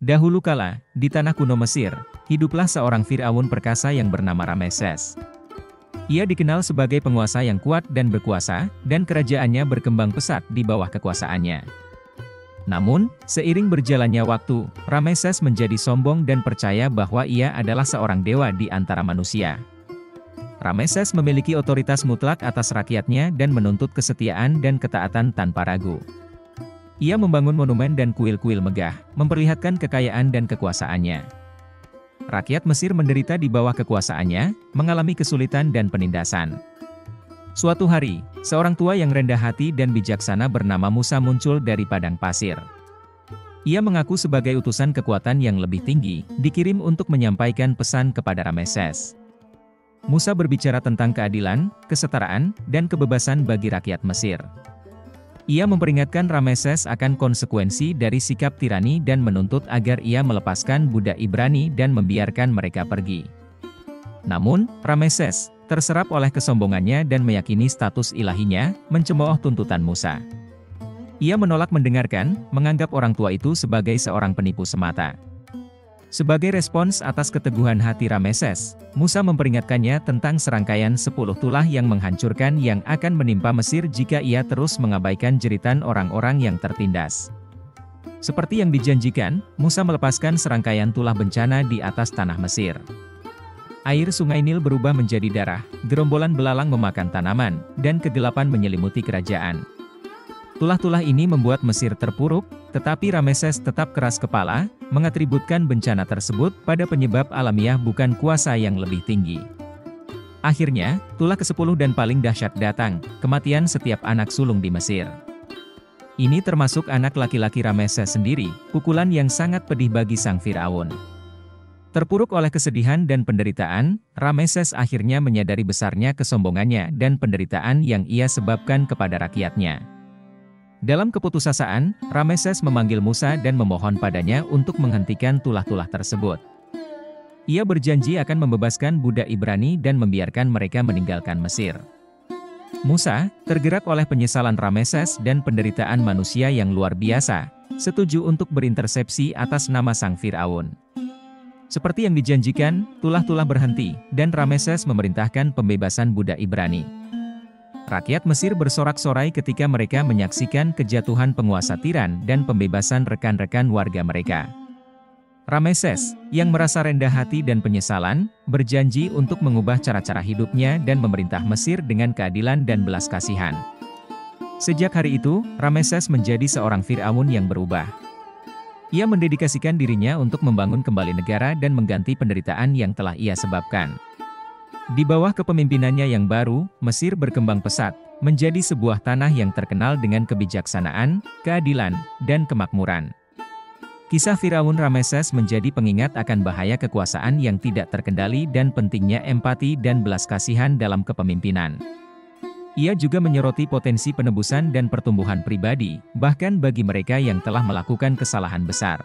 Dahulu kala, di tanah kuno Mesir, hiduplah seorang Fir'aun perkasa yang bernama Rameses. Ia dikenal sebagai penguasa yang kuat dan berkuasa, dan kerajaannya berkembang pesat di bawah kekuasaannya. Namun, seiring berjalannya waktu, Rameses menjadi sombong dan percaya bahwa ia adalah seorang dewa di antara manusia. Rameses memiliki otoritas mutlak atas rakyatnya dan menuntut kesetiaan dan ketaatan tanpa ragu. Ia membangun monumen dan kuil-kuil megah, memperlihatkan kekayaan dan kekuasaannya. Rakyat Mesir menderita di bawah kekuasaannya, mengalami kesulitan dan penindasan. Suatu hari, seorang tua yang rendah hati dan bijaksana bernama Musa muncul dari padang pasir. Ia mengaku sebagai utusan kekuatan yang lebih tinggi, dikirim untuk menyampaikan pesan kepada Rameses. Musa berbicara tentang keadilan, kesetaraan, dan kebebasan bagi rakyat Mesir. Ia memperingatkan Rameses akan konsekuensi dari sikap tirani dan menuntut agar ia melepaskan budak Ibrani dan membiarkan mereka pergi. Namun, Rameses, terserap oleh kesombongannya dan meyakini status ilahinya, mencemooh tuntutan Musa. Ia menolak mendengarkan, menganggap orang tua itu sebagai seorang penipu semata. Sebagai respons atas keteguhan hati Rameses, Musa memperingatkannya tentang serangkaian 10 tulah yang menghancurkan yang akan menimpa Mesir jika ia terus mengabaikan jeritan orang-orang yang tertindas. Seperti yang dijanjikan, Musa melepaskan serangkaian tulah bencana di atas tanah Mesir. Air sungai Nil berubah menjadi darah, gerombolan belalang memakan tanaman, dan kegelapan menyelimuti kerajaan. Tulah-tulah ini membuat Mesir terpuruk, tetapi Rameses tetap keras kepala, mengatributkan bencana tersebut pada penyebab alamiah bukan kuasa yang lebih tinggi. Akhirnya, tulah ke-10 dan paling dahsyat datang, kematian setiap anak sulung di Mesir. Ini termasuk anak laki-laki Rameses sendiri, pukulan yang sangat pedih bagi sang Fir'aun. Terpuruk oleh kesedihan dan penderitaan, Rameses akhirnya menyadari besarnya kesombongannya dan penderitaan yang ia sebabkan kepada rakyatnya. Dalam keputusasaan, Rameses memanggil Musa dan memohon padanya untuk menghentikan tulah-tulah tersebut. Ia berjanji akan membebaskan budak Ibrani dan membiarkan mereka meninggalkan Mesir. Musa, tergerak oleh penyesalan Rameses dan penderitaan manusia yang luar biasa, setuju untuk berintersepsi atas nama sang Fir'aun. Seperti yang dijanjikan, tulah-tulah berhenti, dan Rameses memerintahkan pembebasan budak Ibrani. Rakyat Mesir bersorak-sorai ketika mereka menyaksikan kejatuhan penguasa tiran dan pembebasan rekan-rekan warga mereka. Rameses, yang merasa rendah hati dan penyesalan, berjanji untuk mengubah cara-cara hidupnya dan memerintah Mesir dengan keadilan dan belas kasihan. Sejak hari itu, Rameses menjadi seorang Fir'aun yang berubah. Ia mendedikasikan dirinya untuk membangun kembali negara dan mengganti penderitaan yang telah ia sebabkan. Di bawah kepemimpinannya yang baru, Mesir berkembang pesat, menjadi sebuah tanah yang terkenal dengan kebijaksanaan, keadilan, dan kemakmuran. Kisah Firaun Rameses menjadi pengingat akan bahaya kekuasaan yang tidak terkendali dan pentingnya empati dan belas kasihan dalam kepemimpinan. Ia juga menyoroti potensi penebusan dan pertumbuhan pribadi, bahkan bagi mereka yang telah melakukan kesalahan besar.